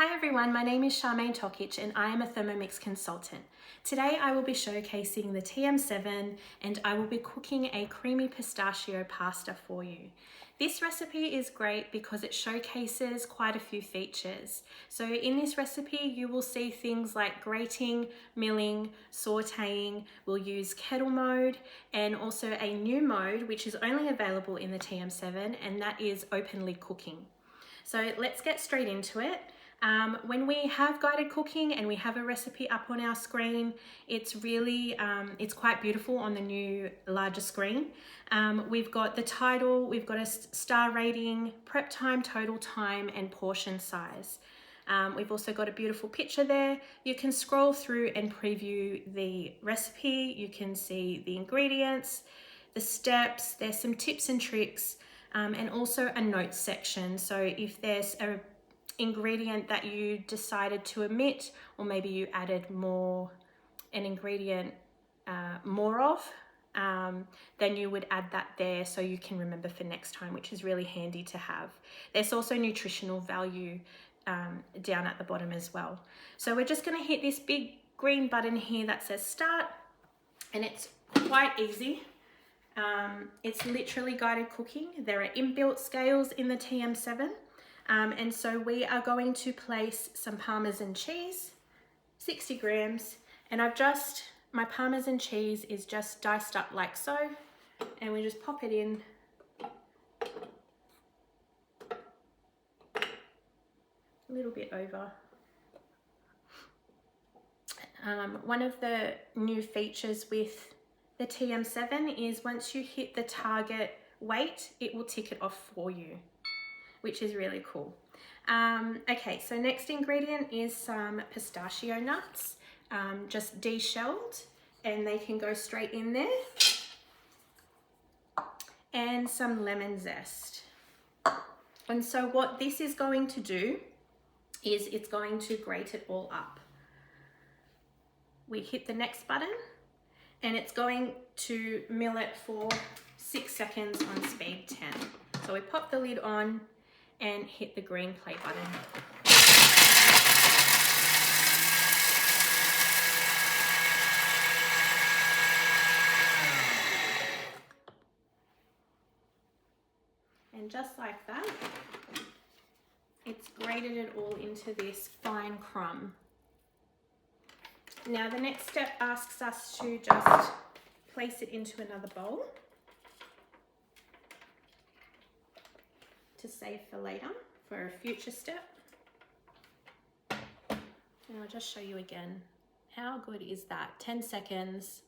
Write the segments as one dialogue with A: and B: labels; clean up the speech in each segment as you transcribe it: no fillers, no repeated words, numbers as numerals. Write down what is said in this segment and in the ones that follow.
A: Hi everyone, my name is Charmaine Tokic and I am a Thermomix consultant. Today I will be showcasing the TM7 and I will be cooking a creamy pistachio pasta for you. This recipe is great because it showcases quite a few features. So in this recipe you will see things like grating, milling, sauteing. We'll use kettle mode and also a new mode which is only available in the TM7, and that is open lid cooking. So let's get straight into it. When we have guided cooking and we have a recipe up on our screen, it's really, it's quite beautiful on the new larger screen. We've got the title, we've got a star rating, prep time, total time, and portion size. We've also got a beautiful picture there. You can scroll through and preview the recipe. You can see the ingredients, the steps, there's some tips and tricks, and also a notes section. So if there's a ingredient that you decided to omit, or maybe you added an ingredient more of, then you would add that there so you can remember for next time, which is really handy to have. There's also nutritional value down at the bottom as well. So we're just going to hit this big green button here that says start, and it's quite easy. It's literally guided cooking. There are inbuilt scales in the TM7. And so we are going to place some Parmesan cheese, 60 grams, and my Parmesan cheese is just diced up like so, and we just pop it in. A little bit over. One of the new features with the TM7 is once you hit the target weight, it will tick it off for you, which is really cool. Okay, so next ingredient is some pistachio nuts, just de-shelled, and they can go straight in there. And some lemon zest. And so what this is going to do is it's going to grate it all up. We hit the next button and it's going to mill it for 6 seconds on speed 10. So we pop the lid on and hit the green play button. And just like that, it's grated it all into this fine crumb. Now the next step asks us to just place it into another bowl to save for later, for a future step. And I'll just show you again. How good is that? 10 seconds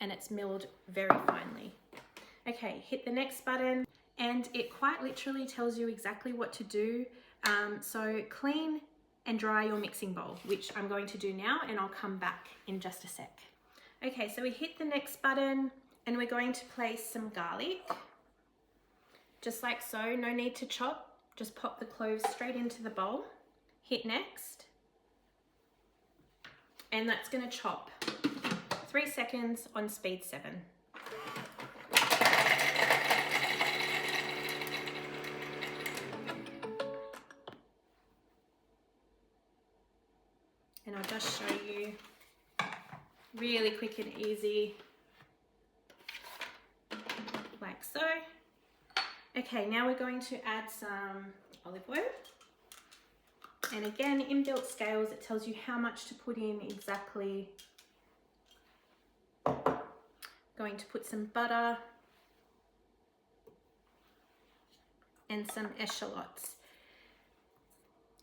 A: and it's milled very finely. Okay, hit the next button and it quite literally tells you exactly what to do. So clean and dry your mixing bowl, which I'm going to do now, and I'll come back in just a sec. Okay, so we hit the next button and we're going to place some garlic. Just like so, no need to chop, just pop the cloves straight into the bowl, hit next, and that's gonna chop 3 seconds on speed 7. And I'll just show you really quick and easy, like so. Okay, now we're going to add some olive oil. And again, inbuilt scales, it tells you how much to put in exactly. Going to put some butter and some echallots.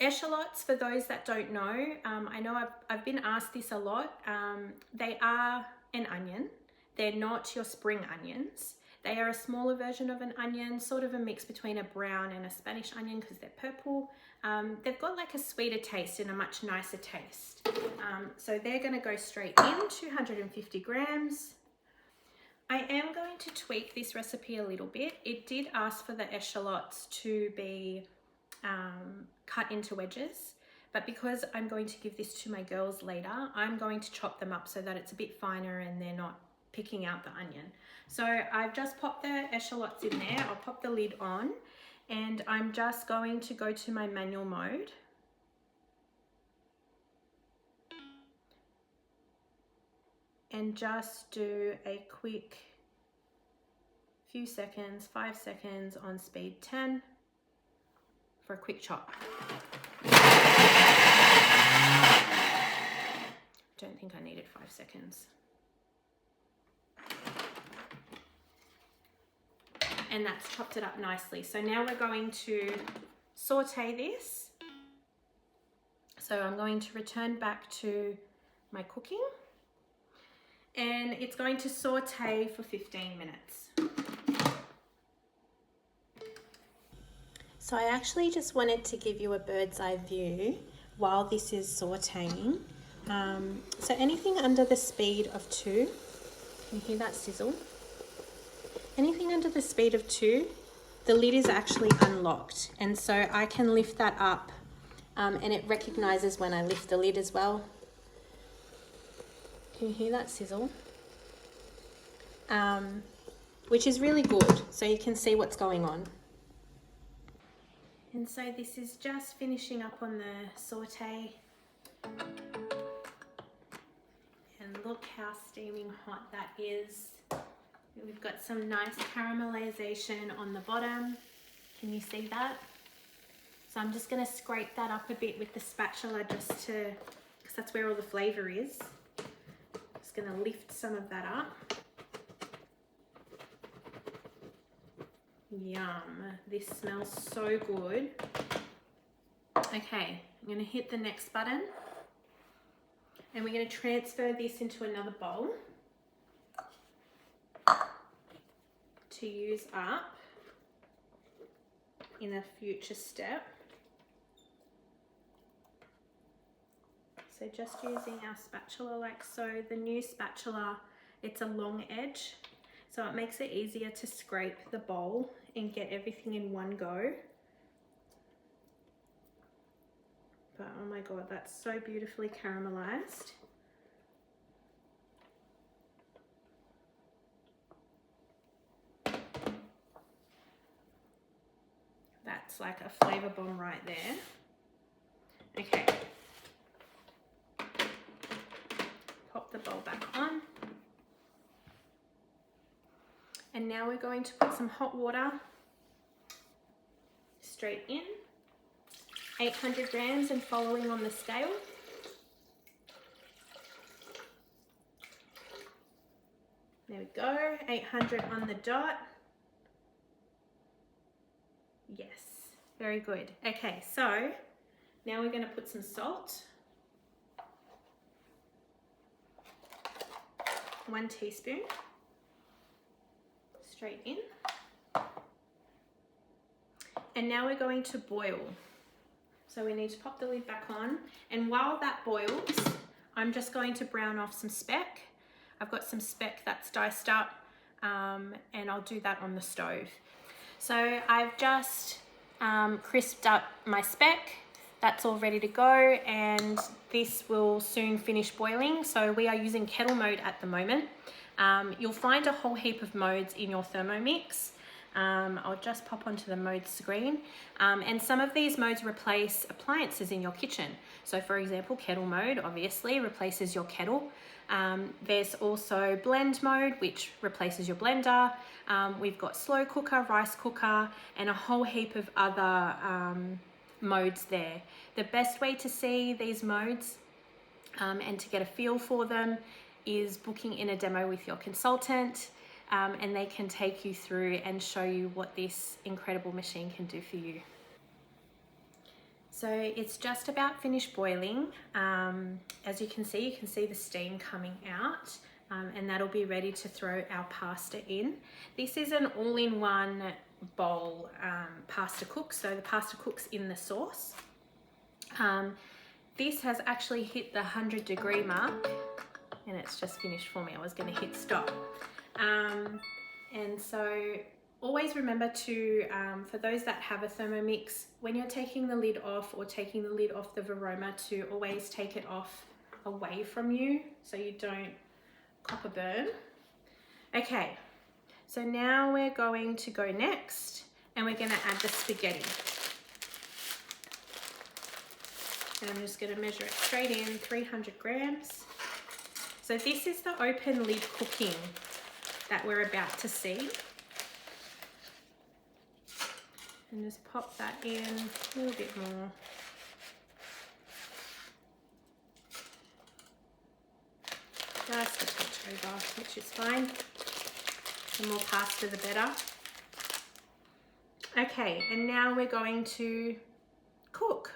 A: Echallots, for those that don't know, I know I've been asked this a lot. They are an onion. They're not your spring onions. They are a smaller version of an onion, sort of a mix between a brown and a Spanish onion because they're purple. They've got like a sweeter taste and a much nicer taste. So they're going to go straight in, 250 grams. I am going to tweak this recipe a little bit. It did ask for the echallots to be cut into wedges, but because I'm going to give this to my girls later, I'm going to chop them up so that it's a bit finer and they're not picking out the onion. So I've just popped the echallots in there. I'll pop the lid on and I'm just going to go to my manual mode and just do a quick few seconds, 5 seconds on speed 10 for a quick chop. Don't think I needed 5 seconds. And that's chopped it up nicely. So now we're going to saute this. So I'm going to return back to my cooking, and it's going to saute for 15 minutes. So I actually just wanted to give you a bird's eye view while this is sauteing. So anything under the speed of 2, can you hear that sizzle? Anything under the speed of 2, the lid is actually unlocked, and so I can lift that up, and it recognizes when I lift the lid as well. Can you hear that sizzle? Which is really good, so you can see what's going on. And so this is just finishing up on the saute. And look how steaming hot that is. We've got some nice caramelization on the bottom. Can you see that? So I'm just going to scrape that up a bit with the spatula just to, because that's where all the flavour is. Just going to lift some of that up. Yum, this smells so good. Okay, I'm going to hit the next button, and we're going to transfer this into another bowl to use up in a future step. So just using our spatula like so. The new spatula, it's a long edge, so it makes it easier to scrape the bowl and get everything in one go. But oh my god, that's so beautifully caramelized. That's like a flavour bomb right there. Okay. Pop the bowl back on. And now we're going to put some hot water straight in. 800 grams and following on the scale. There we go, 800 on the dot. Yes, very good. Okay, so now we're going to put some salt. 1 teaspoon. Straight in. And now we're going to boil. So we need to pop the lid back on, and while that boils, I'm just going to brown off some speck. I've got some speck that's diced up, and I'll do that on the stove. So I've just crisped up my speck. That's all ready to go, and this will soon finish boiling. So we are using Kettle Mode at the moment. You'll find a whole heap of modes in your Thermomix. I'll just pop onto the mode screen, and some of these modes replace appliances in your kitchen. So for example, Kettle Mode obviously replaces your kettle. There's also blend mode, which replaces your blender. We've got slow cooker, rice cooker, and a whole heap of other modes there. The best way to see these modes and to get a feel for them is booking in a demo with your consultant. And they can take you through and show you what this incredible machine can do for you. So it's just about finished boiling. As you can see the steam coming out, and that'll be ready to throw our pasta in. This is an all-in-one bowl pasta cook, so the pasta cooks in the sauce. This has actually hit the 100-degree mark, and it's just finished for me. I was going to hit stop. And so always remember to, for those that have a Thermomix, when you're taking the lid off or taking the lid off the Varoma, to always take it off away from you so you don't cop a burn. Okay, so now we're going to go next, and we're going to add the spaghetti. And I'm just going to measure it straight in, 300 grams. So So this is the open lid cooking that we're about to see. And just pop that in a little bit more. Just a touch over, which is fine. The more pasta, the better. Okay, and now we're going to cook.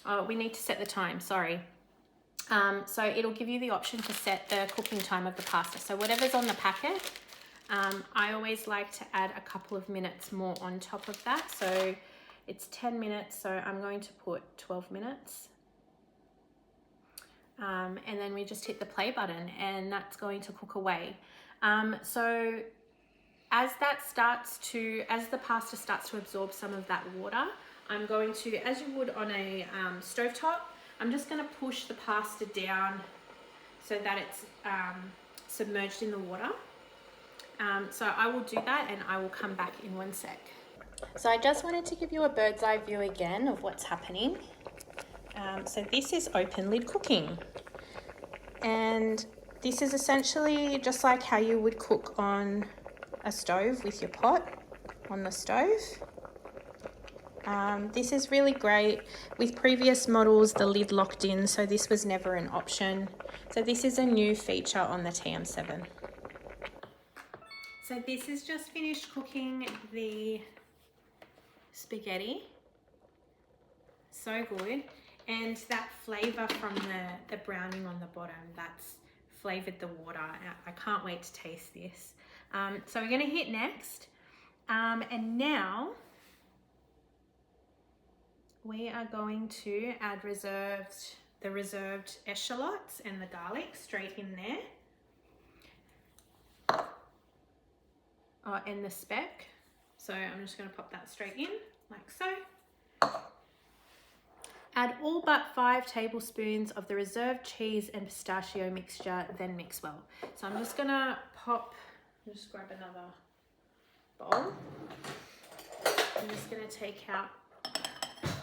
A: Oh, we need to set the time, sorry. So it'll give you the option to set the cooking time of the pasta. So whatever's on the packet, I always like to add a couple of minutes more on top of that. So it's 10 minutes, so I'm going to put 12 minutes. And then we just hit the play button and that's going to cook away. So as the pasta starts to absorb some of that water, I'm going to, as you would on a stovetop, I'm just going to push the pasta down so that it's submerged in the water. So I will do that and I will come back in one sec. So I just wanted to give you a bird's eye view again of what's happening. So this is open lid cooking. And this is essentially just like how you would cook on a stove with your pot on the stove. This is really great. With previous models, the lid locked in, so this was never an option. So this is a new feature on the TM7. So this is just finished cooking the spaghetti. So good. And that flavour from the browning on the bottom, that's flavoured the water. I can't wait to taste this. So we're going to hit next. And now we are going to add the reserved echallots and the garlic straight in there. Oh, and the speck. So I'm just going to pop that straight in like so. Add all but 5 tablespoons of the reserved cheese and pistachio mixture, then mix well. So I'm just gonna just grab another bowl. I'm just gonna take out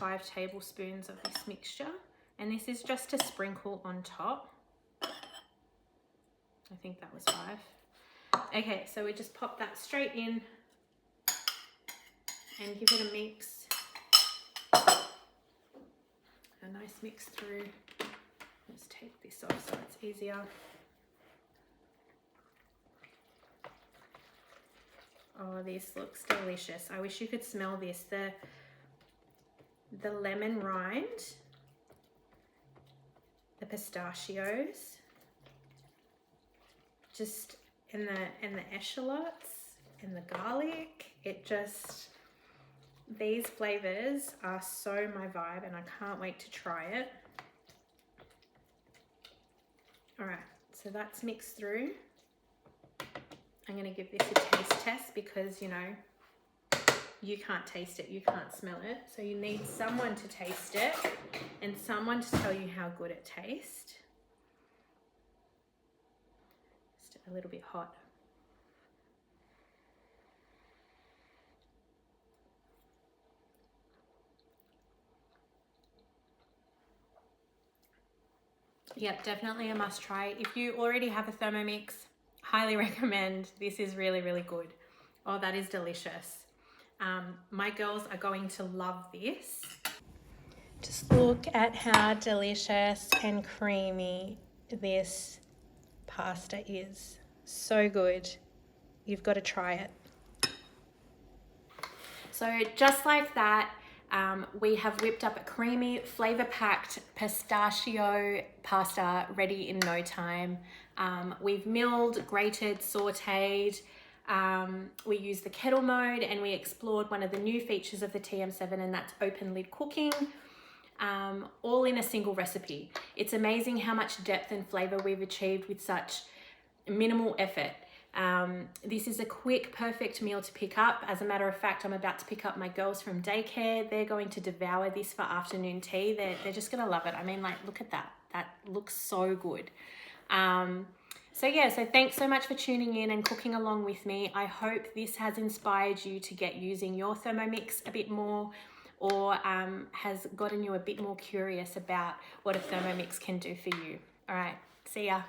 A: 5 tablespoons of this mixture. And this is just to sprinkle on top. I think that was 5. Okay, so we just pop that straight in and give it a mix. A nice mix through. Let's take this off so it's easier. Oh, this looks delicious. I wish you could smell this. The lemon rind, the pistachios, just and the echallots and the garlic. These flavors are so my vibe and I can't wait to try it. All right, so that's mixed through. I'm gonna give this a taste test because, you know, you can't taste it, you can't smell it. So you need someone to taste it and someone to tell you how good it tastes. Just a little bit hot. Yep, definitely a must try. If you already have a Thermomix, highly recommend. This is really, really good. Oh, that is delicious. My girls are going to love this. Just look at how delicious and creamy this pasta is. So good. You've got to try it. So just like that, we have whipped up a creamy, flavour-packed pistachio pasta ready in no time. We've milled, grated, sautéed. We used the Kettle Mode and we explored one of the new features of the TM7, and that's open lid cooking, all in a single recipe. It's amazing how much depth and flavour we've achieved with such minimal effort. This is a quick, perfect meal to pick up. As a matter of fact, I'm about to pick up my girls from daycare. They're going to devour this for afternoon tea. They're just gonna love it. I mean, like, look at that. That looks so good. So yeah, so thanks so much for tuning in and cooking along with me. I hope this has inspired you to get using your Thermomix a bit more, or has gotten you a bit more curious about what a Thermomix can do for you. All right, see ya.